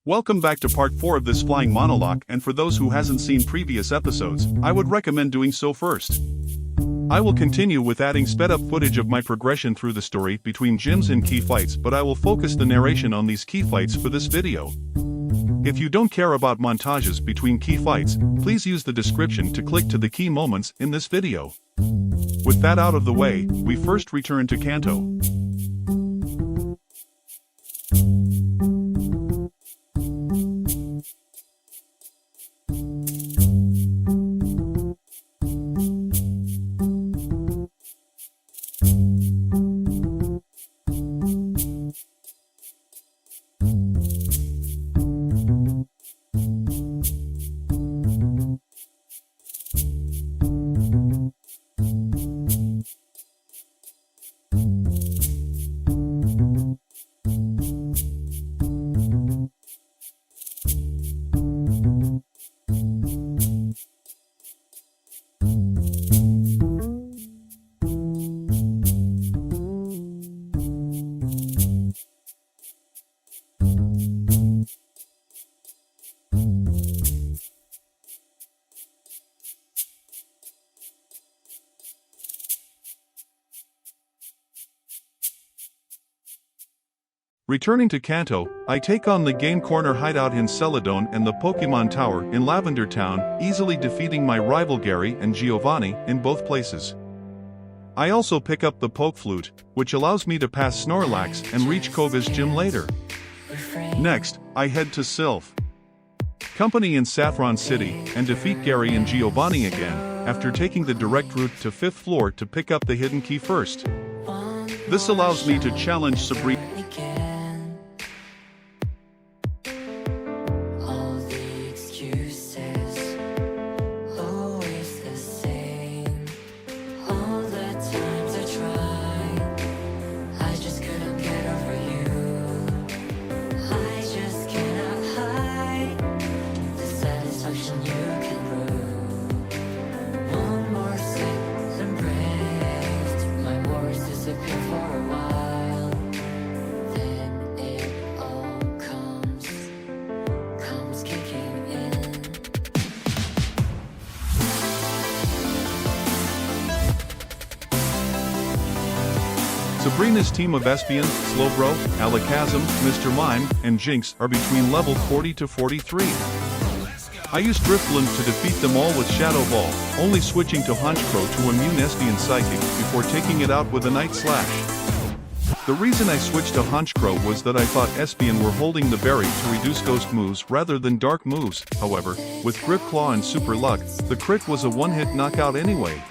Welcome back to part 4 of this flying monologue, and for those who hasn't seen previous episodes, I would recommend doing so first. I will continue with adding sped up footage of my progression through the story between gyms and key fights, but I will focus the narration on these key fights for this video. If you don't care about montages between key fights, please use the description to click to the key moments in this video. With that out of the way, we first return to Kanto. Returning to Kanto, I take on the Game Corner hideout in Celadon and the Pokemon Tower in Lavender Town, easily defeating my rival Gary and Giovanni in both places. I also pick up the Poke Flute, which allows me to pass Snorlax and reach Koga's gym later. Next, I head to Sylph Company in Saffron City and defeat Gary and Giovanni again, after taking the direct route to 5th floor to pick up the hidden key first. This allows me to challenge Sabrina. Sabrina's team of Espion, Slowbro, Alakazam, Mr. Mime, and Jinx are between level 40 to 43. I used Drifloon to defeat them all with Shadow Ball, only switching to Honchkrow to immune Espion Psychic before taking it out with a Night Slash. The reason I switched to Honchkrow was that I thought Espion were holding the berry to reduce ghost moves rather than dark moves. However, with Grip Claw and Super Luck, the crit was a one-hit knockout anyway.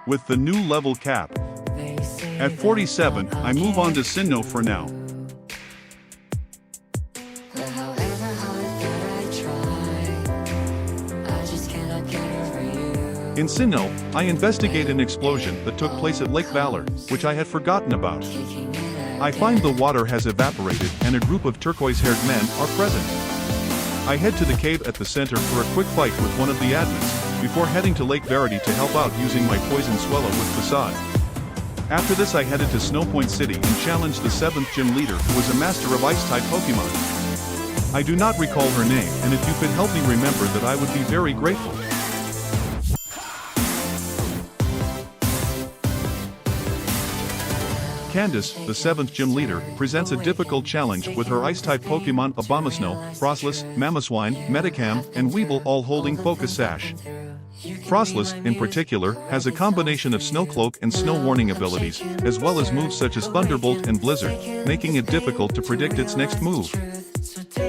With the new level cap at 47, I move on to Sinnoh for now. In Sinnoh, I investigate an explosion that took place at Lake Valor, which I had forgotten about. I find the water has evaporated and a group of turquoise-haired men are present. I head to the cave at the center for a quick fight with one of the admins, before heading to Lake Verity to help out using my Poison Swallow with Facade. After this I headed to Snowpoint City and challenged the 7th gym leader, who was a master of Ice-type Pokemon. I do not recall her name, and if you could help me remember that I would be very grateful. Candace, the 7th gym leader, presents a difficult challenge with her Ice-type Pokemon Abomasnow, Frostless, Mamoswine, Metacam, and Weevil all holding Focus Sash. Frostless, in particular, has a combination of Snow Cloak and Snow Warning abilities, as well as moves such as Thunderbolt and Blizzard, making it difficult to predict its next move.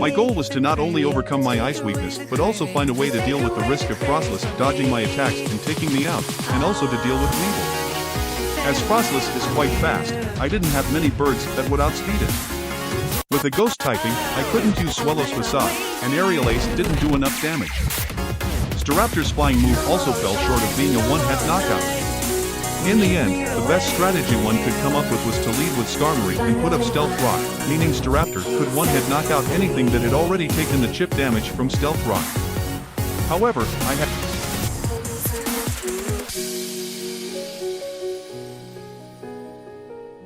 My goal was to not only overcome my ice weakness, but also find a way to deal with the risk of Frostless dodging my attacks and taking me out, and also to deal with Weevil. As Frostless is quite fast, I didn't have many birds that would outspeed it. With the ghost typing, I couldn't use Swellow's Facade, and Aerial Ace didn't do enough damage. Staraptor's flying move also fell short of being a one-hit knockout. In the end, the best strategy one could come up with was to lead with Skarmory and put up Stealth Rock, meaning Staraptor could one-hit knock out anything that had already taken the chip damage from Stealth Rock. However, I had...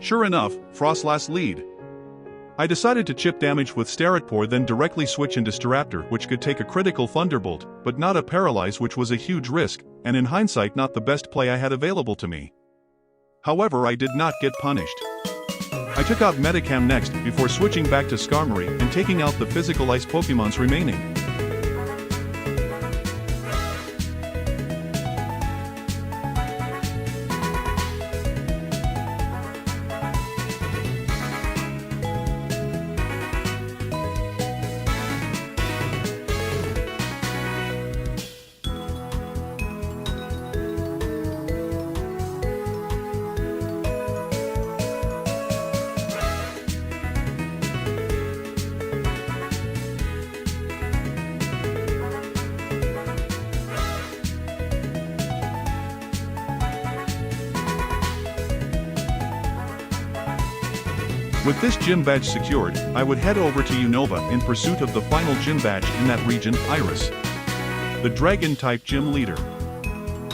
Sure enough, Frostlass lead. I decided to chip damage with Staraptor, then directly switch into Staraptor, which could take a critical Thunderbolt, but not a Paralyze, which was a huge risk, and in hindsight not the best play I had available to me. However, I did not get punished. I took out Metacam next, before switching back to Skarmory and taking out the physical ice Pokémons remaining. With this gym badge secured, I would head over to Unova in pursuit of the final gym badge in that region, Iris, the Dragon-type gym leader.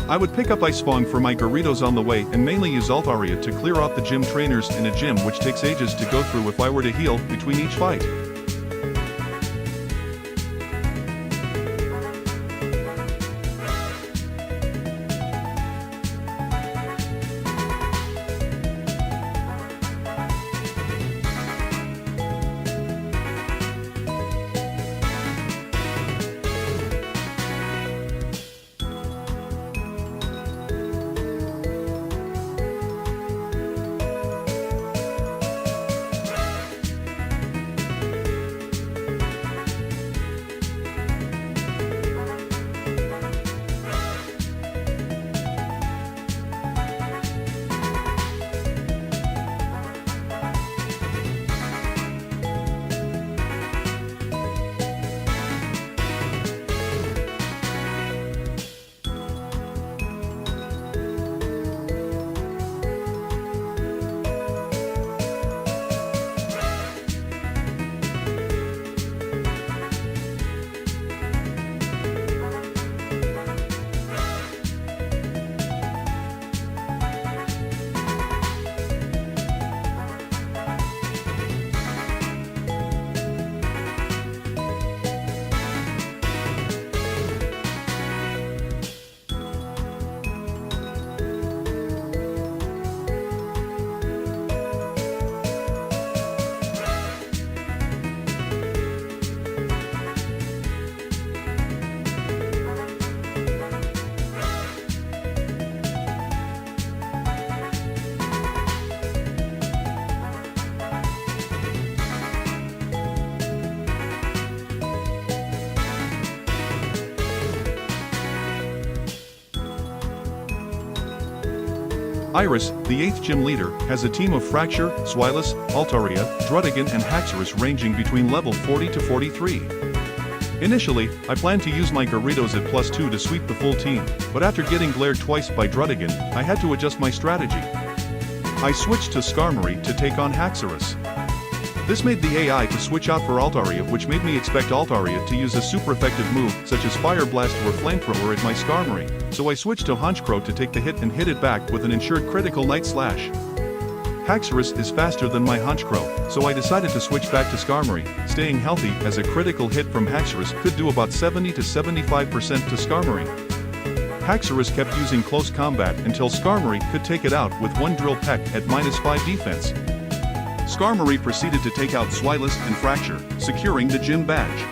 I would pick up Ice Fang for my Gyarados on the way and mainly use Altaria to clear out the gym trainers in a gym, which takes ages to go through if I were to heal between each fight. Iris, the 8th gym leader, has a team of Fracture, Swilus, Altaria, Druddigon and Haxorus ranging between level 40 to 43. Initially, I planned to use my Gyarados at +2 to sweep the full team, but after getting glared twice by Druddigon, I had to adjust my strategy. I switched to Skarmory to take on Haxorus. This made the AI to switch out for Altaria, which made me expect Altaria to use a super effective move such as Fire Blast or Flamethrower at my Skarmory, so I switched to Honchkrow to take the hit and hit it back with an ensured critical Night Slash. Haxorus is faster than my Honchkrow, so I decided to switch back to Skarmory, staying healthy as a critical hit from Haxorus could do about 70 to 75% to Skarmory. Haxorus kept using close combat until Skarmory could take it out with one Drill Peck at -5 defense. Skarmory proceeded to take out Swilus and Fracture, securing the gym badge.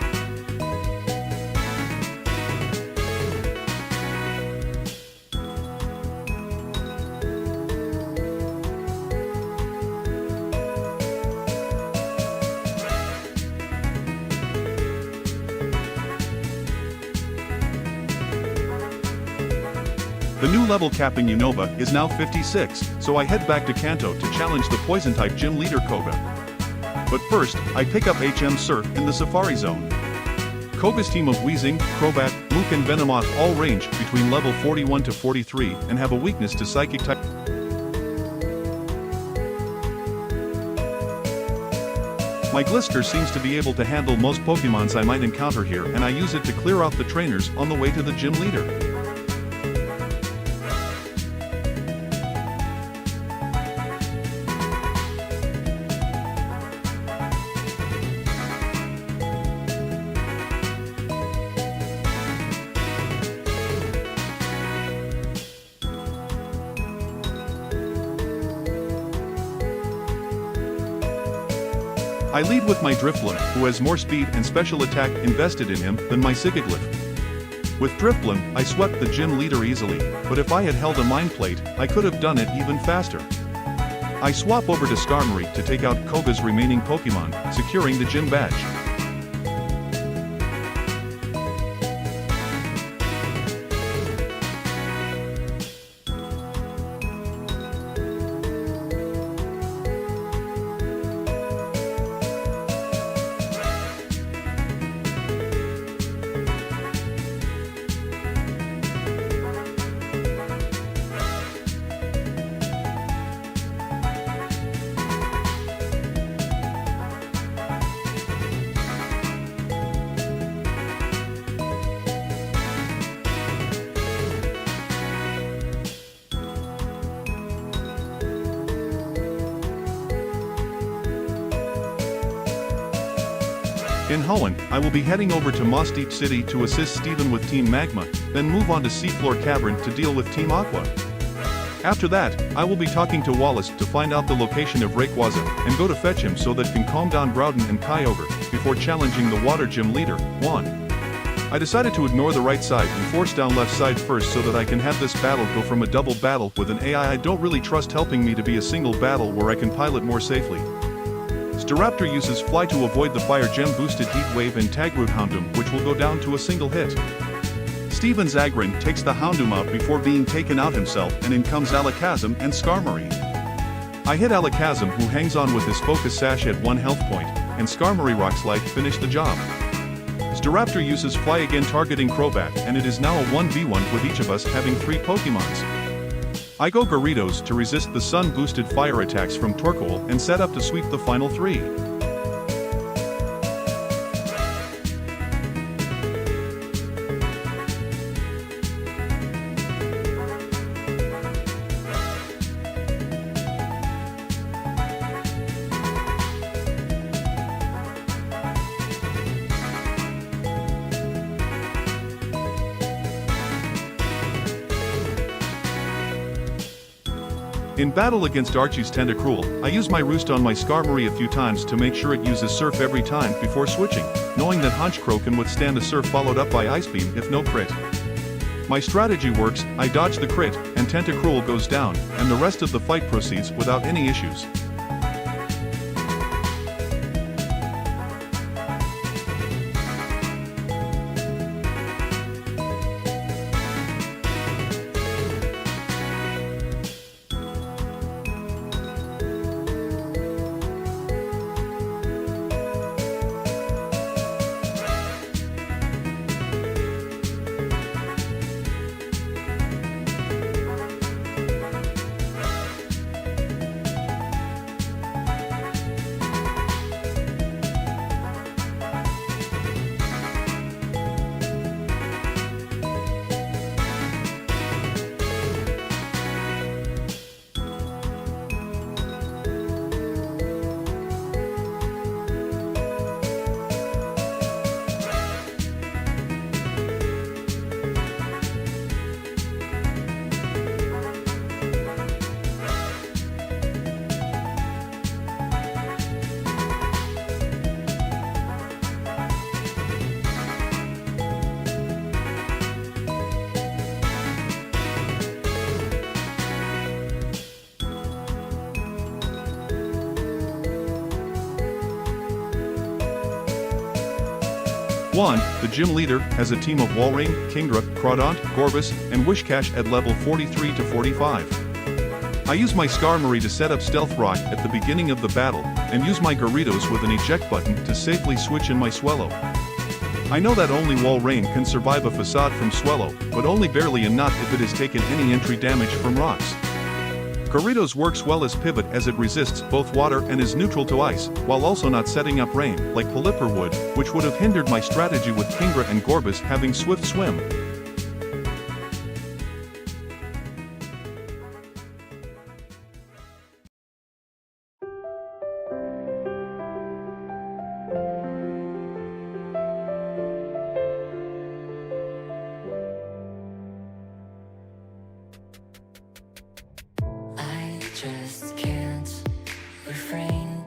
The new level cap in Unova is now 56, so I head back to Kanto to challenge the Poison-type gym leader Koga. But first, I pick up HM Surf in the Safari Zone. Koga's team of Weezing, Crobat, Mook and Venomoth all range between level 41 to 43 and have a weakness to Psychic-type. My Glisker seems to be able to handle most Pokemons I might encounter here, and I use it to clear out the trainers on the way to the gym leader. I lead with my Drifblim, who has more speed and special attack invested in him than my Sigilyph. With Drifblim, I swept the gym leader easily, but if I had held a Mind Plate, I could have done it even faster. I swap over to Skarmory to take out Koga's remaining Pokemon, securing the gym badge. In Hoenn, I will be heading over to Moss Deep City to assist Steven with Team Magma, then move on to Seafloor Cavern to deal with Team Aqua. After that, I will be talking to Wallace to find out the location of Rayquaza, and go to fetch him so that can calm down Groudon and Kyogre, before challenging the Water Gym leader, Juan. I decided to ignore the right side and force down left side first so that I can have this battle go from a double battle with an AI I don't really trust helping me to be a single battle where I can pilot more safely. Staraptor uses Fly to avoid the Fire Gem boosted Heat Wave and Tagroot Houndoom, which will go down to a single hit. Steven's Aggron takes the Houndoom out before being taken out himself, and in comes Alakazam and Skarmory. I hit Alakazam, who hangs on with his Focus Sash at 1 health point, and Skarmory Rock Slide finish the job. Staraptor uses Fly again targeting Crobat, and it is now a 1v1 with each of us having 3 Pokemons. I go Gyarados to resist the sun-boosted fire attacks from Torkoal and set up to sweep the final 3. In battle against Archie's Tentacruel, I use my Roost on my Skarmory a few times to make sure it uses Surf every time before switching, knowing that Honchkrow can withstand a Surf followed up by Ice Beam if no crit. My strategy works, I dodge the crit, and Tentacruel goes down, and the rest of the fight proceeds without any issues. Juan, the gym leader, has a team of Walrein, Kingdra, Crawdaunt, Gorbis, and Wishcash at level 43 to 45. I use my Skarmory to set up Stealth Rock at the beginning of the battle, and use my Gyarados with an eject button to safely switch in my Swellow. I know that only Walrein can survive a Facade from Swellow, but only barely and not if it has taken any entry damage from rocks. Gyarados works well as pivot as it resists both water and is neutral to ice, while also not setting up rain, like Pelipper would, which would have hindered my strategy with Kingdra and Gorbis having Swift Swim. Just can't refrain.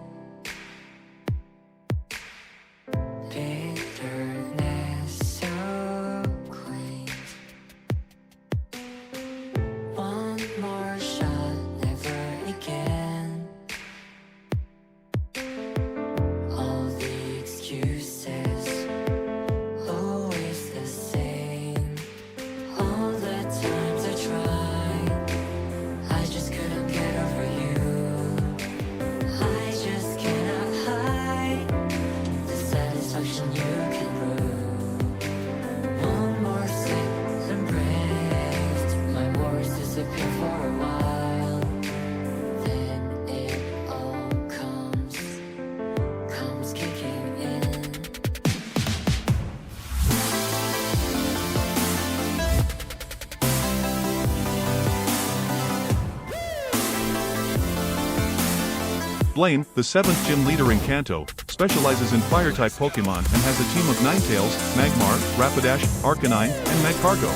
Blaine, the 7th gym leader in Kanto, specializes in fire-type Pokemon and has a team of Ninetales, Magmar, Rapidash, Arcanine, and Magcargo.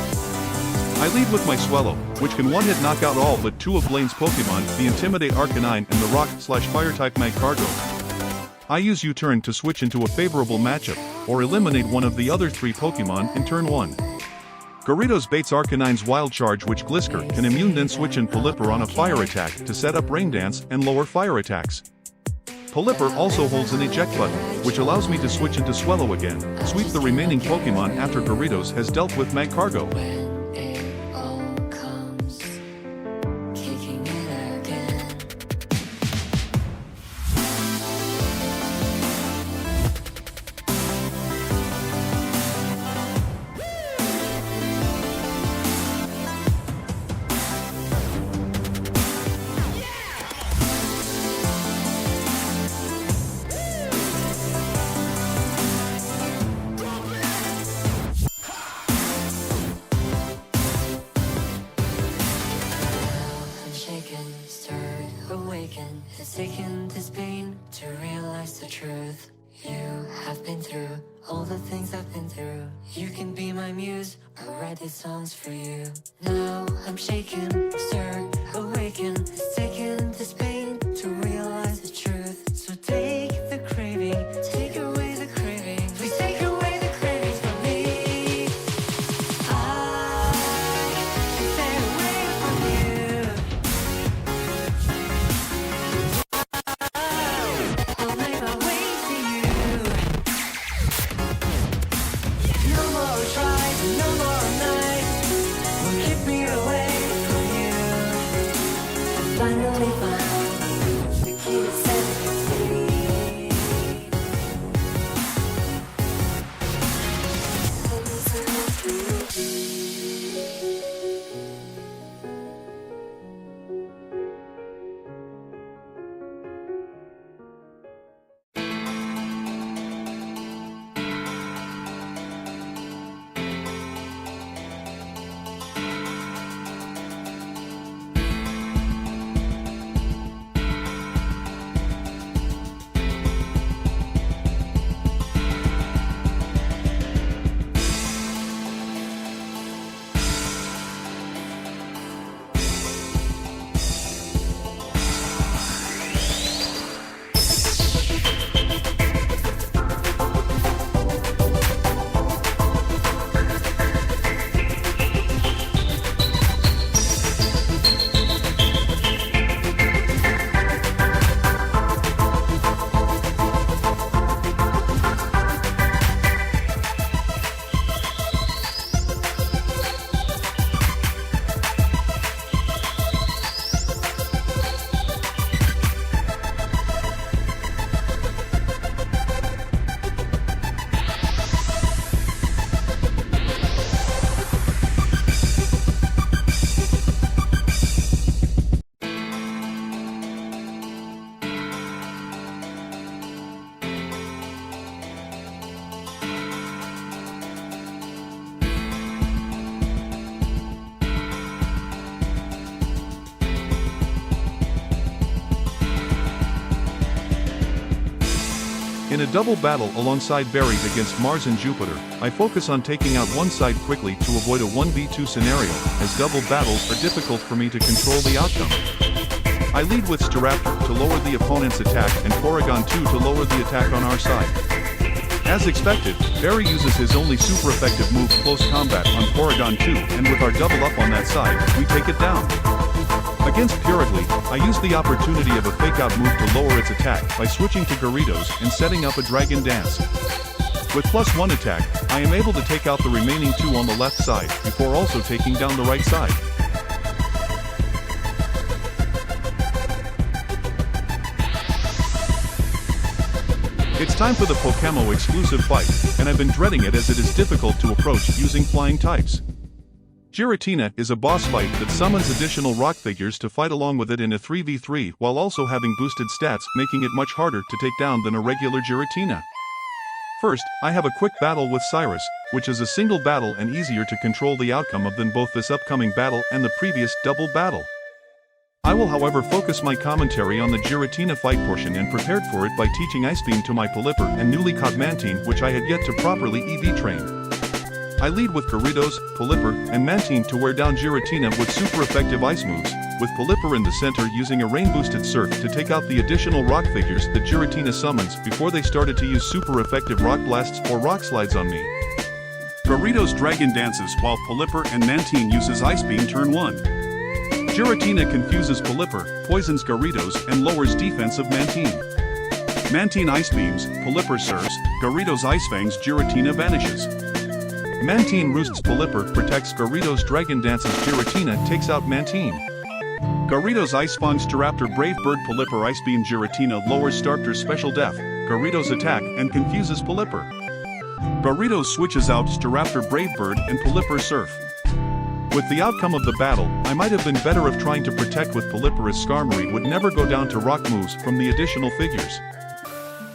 I lead with my Swellow, which can one-hit knock out all but 2 of Blaine's Pokemon, the Intimidate Arcanine and the Rock/Fire-type Magcargo. I use U-turn to switch into a favorable matchup, or eliminate one of the other 3 Pokemon in turn 1. Gyarados baits Arcanine's Wild Charge, which Glisker can immune, then switch in Pelipper on a fire attack to set up Rain Dance and lower fire attacks. Pelipper also holds an eject button, which allows me to switch into Swellow again, sweep the remaining Pokemon after Gyarados has dealt with Magcargo. It's taken this pain to realize the truth. You have been through all the things I've been through. You can be my muse, I'll write these songs for you. Now I'm shaken, stirred, awaken. It's taken this pain to realize the truth. So take the craving, take away the craving. Please take away the cravings from me. I can stay away from you. I'll make my way to you. No more tries, no more nights will keep me away from you. I finally found the key to set me free. In a double battle alongside Berries against Mars and Jupiter, I focus on taking out one side quickly to avoid a 1v2 scenario, as double battles are difficult for me to control the outcome. I lead with Staraptor to lower the opponent's attack and Porygon 2 to lower the attack on our side. As expected, Barry uses his only super effective move, Close Combat, on Porygon 2, and with our double up on that side, we take it down. Against Purugly, I use the opportunity of a fake-out move to lower its attack by switching to Gyarados and setting up a Dragon Dance. With +1 attack, I am able to take out the remaining 2 on the left side, before also taking down the right side. It's time for the Pokemmo exclusive fight, and I've been dreading it as it is difficult to approach using flying types. Giratina is a boss fight that summons additional rock figures to fight along with it in a 3v3 while also having boosted stats, making it much harder to take down than a regular Giratina. First, I have a quick battle with Cyrus, which is a single battle and easier to control the outcome of than both this upcoming battle and the previous double battle. I will however focus my commentary on the Giratina fight portion and prepared for it by teaching Ice Beam to my Pelipper and newly caught Mantine, which I had yet to properly EV train. I lead with Gyarados, Pelipper, and Mantine to wear down Giratina with super effective ice moves, with Pelipper in the center using a rain-boosted surf to take out the additional rock figures that Giratina summons before they started to use super effective rock blasts or rock slides on me. Gyarados Dragon dances while Pelipper and Mantine uses Ice Beam turn 1. Giratina confuses Pelipper, poisons Gyarados, and lowers defense of Mantine. Mantine Ice Beams, Pelipper surfs, Gyarados Ice Fangs, Giratina vanishes. Mantine roosts Pelipper, protects Gyarados Dragon dances Giratina, takes out Mantine. Gyarados Ice Fangs Staraptor Brave Bird Pelipper Ice Beam Giratina lowers Staraptor's special def, Gyarados attack, and confuses Pelipper. Gyarados switches out Staraptor Brave Bird and Pelipper surf. With the outcome of the battle, I might have been better of trying to protect with Pelipper as Skarmory would never go down to rock moves from the additional figures.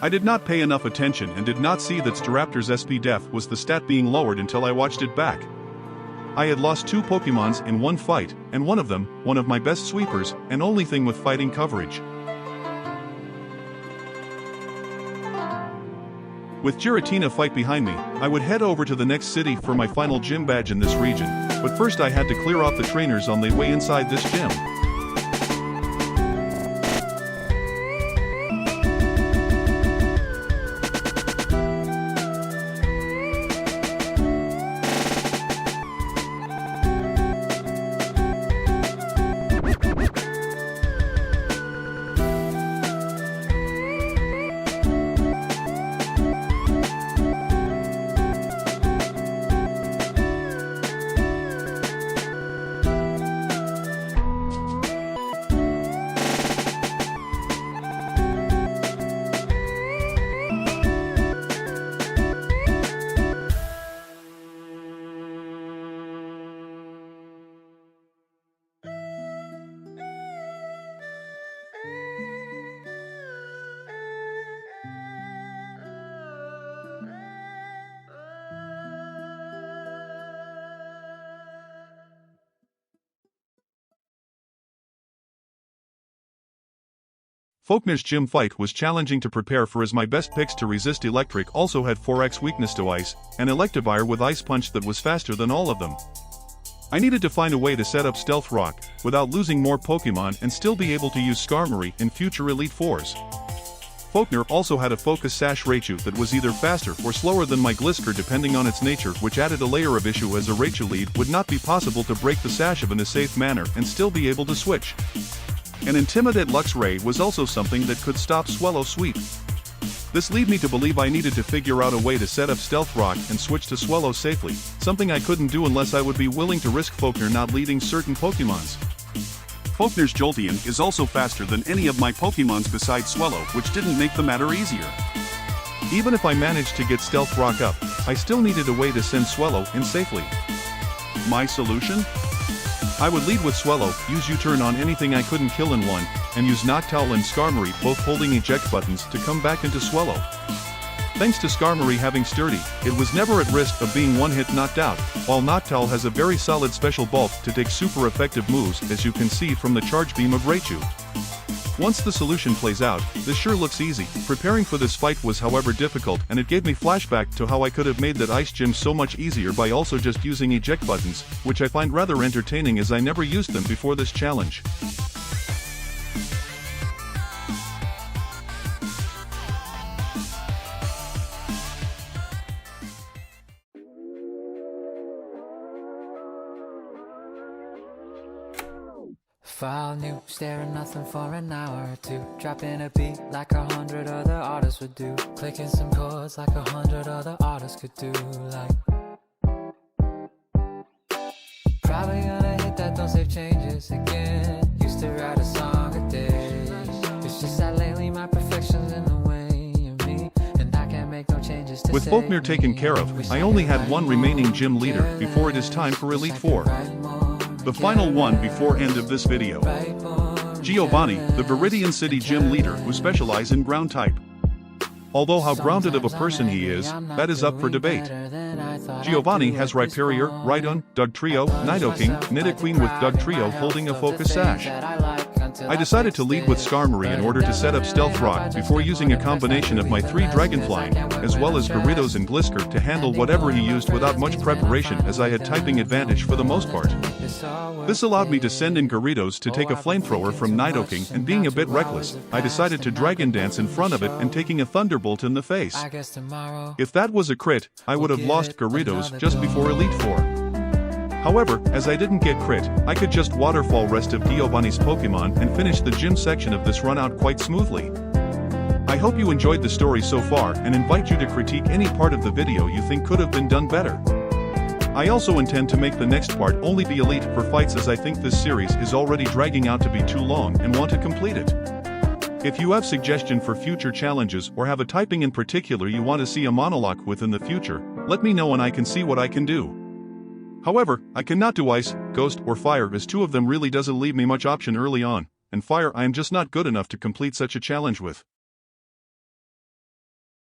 I did not pay enough attention and did not see that Staraptor's SP def was the stat being lowered until I watched it back. I had lost 2 Pokemons in one fight, and one of them, one of my best sweepers, and only thing with fighting coverage. With Giratina fight behind me, I would head over to the next city for my final gym badge in this region, but first I had to clear off the trainers on their way inside this gym. Volkner's gym fight was challenging to prepare for as my best picks to resist electric also had 4x weakness to ice, and Electivire with Ice Punch that was faster than all of them. I needed to find a way to set up Stealth Rock, without losing more Pokemon and still be able to use Skarmory in future Elite Fours. Volkner also had a Focus Sash Raichu that was either faster or slower than my Glisker depending on its nature, which added a layer of issue as a Raichu lead would not be possible to break the sash of in a safe manner and still be able to switch. An Intimidate Luxray was also something that could stop Swallow Sweep. This lead me to believe I needed to figure out a way to set up Stealth Rock and switch to Swallow safely, something I couldn't do unless I would be willing to risk Volkner not leading certain Pokemons. Volkner's Jolteon is also faster than any of my Pokemons besides Swallow, which didn't make the matter easier. Even if I managed to get Stealth Rock up, I still needed a way to send Swallow in safely. My solution? I would lead with Swallow, use U-turn on anything I couldn't kill in one, and use Noctowl and Skarmory both holding eject buttons to come back into Swallow. Thanks to Skarmory having Sturdy, it was never at risk of being one-hit knocked out, while Noctowl has a very solid special bulk to take super effective moves as you can see from the Charge Beam of Raichu. Once the solution plays out, this sure looks easy. Preparing for this fight was however difficult, and it gave me flashback to how I could have made that ice gym so much easier by also just using eject buttons, which I find rather entertaining as I never used them before this challenge. File new, staring nothing for an hour or two. Dropping a beat like 100 other artists would do. Clicking some chords like 100 other artists could do. Like, probably gonna hit that don't save changes again. Used to write a song a day. It's just that lately my perfection's in the way of me, and I can't make no changes to With Volkner taken care of, I only had one remaining gym leader before it is time for Elite Four. The final one before end of this video. Giovanni, the Viridian City gym leader who specializes in ground type. Although how grounded of a person he is, that is up for debate. Giovanni has Rhyperior, Rhydon, Dugtrio, Nidoking, Nidoqueen with Dugtrio holding a Focus Sash. I decided to lead with Skarmory in order to set up Stealth Rock before using a combination of my 3 Dragonflying, as well as Gyarados and Glisker to handle whatever he used without much preparation, as I had typing advantage for the most part. This allowed me to send in Gyarados to take a flamethrower from Nidoking, and being a bit reckless, I decided to Dragon Dance in front of it and taking a Thunderbolt in the face. If that was a crit, I would have lost Gyarados just before Elite Four. However, as I didn't get crit, I could just waterfall rest of Giovanni's Pokemon and finish the gym section of this run out quite smoothly. I hope you enjoyed the story so far and invite you to critique any part of the video you think could have been done better. I also intend to make the next part only the Elite for fights, as I think this series is already dragging out to be too long and want to complete it. If you have suggestion for future challenges or have a typing in particular you want to see a Monolocke with in the future, let me know and I can see what I can do. However, I cannot do Ice, Ghost, or Fire, as 2 of them really doesn't leave me much option early on, and Fire I am just not good enough to complete such a challenge with.